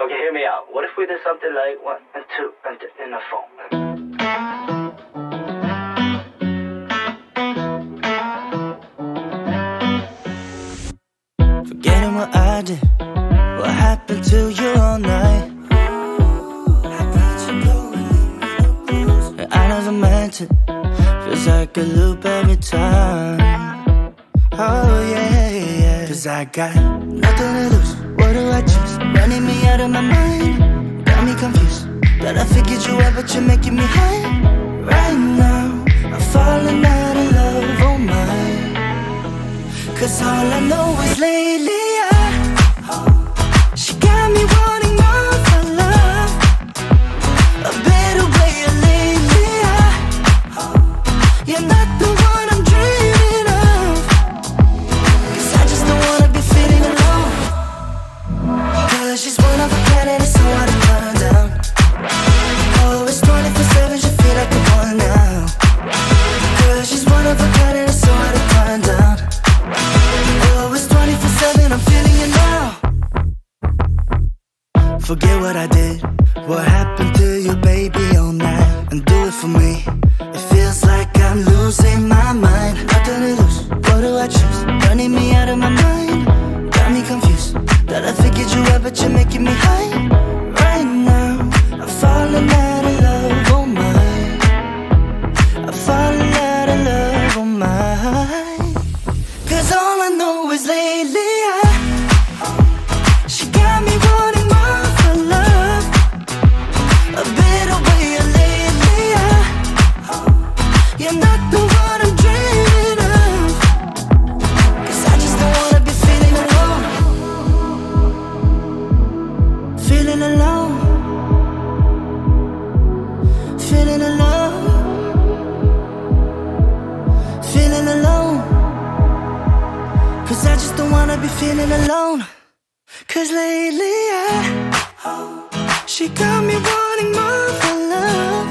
Okay, hear me out. What if we did something like 1 and 2 and in the phone? Forgetting what I did, what happened to you all night. I never meant it, feels like a loop every time. Oh yeah, yeah. Cause I got nothing to lose, what do I choose? Running me out of my mind, got me confused. But I figured you out, but you're making me high. Right now, I'm falling out of love, oh my. Cause all I know is lately she got me wanting more for love. A better way of lately you're not the one I'm dreaming of. Cause I just don't wanna be feeling alone. Cause she's one of a kind and it's so hard to turn down. Oh, it's 24/7, she feel like the one now. Cause she's one of a kind and it's so hard to turn down. Oh, it's 24/7, I'm feeling it now. Forget what I did, what happened to you, baby, all night. And do it for me, it feels like I'm losing my mind. Nothing to lose, what do I choose? Running me out of my mind, got me confused. That I figured you out, but you're making me high. Right now, I'm falling out of love, oh my. I'm falling out of love, oh my. Cause all I know is lately she got me wanting more for love. A better way of lately you're not the one I'm dreaming of. Cause I just don't wanna be feeling alone. Feeling alone. Feeling alone. Feeling alone. Cause I just don't wanna be feeling alone. Cause lately she got me wanting more for love.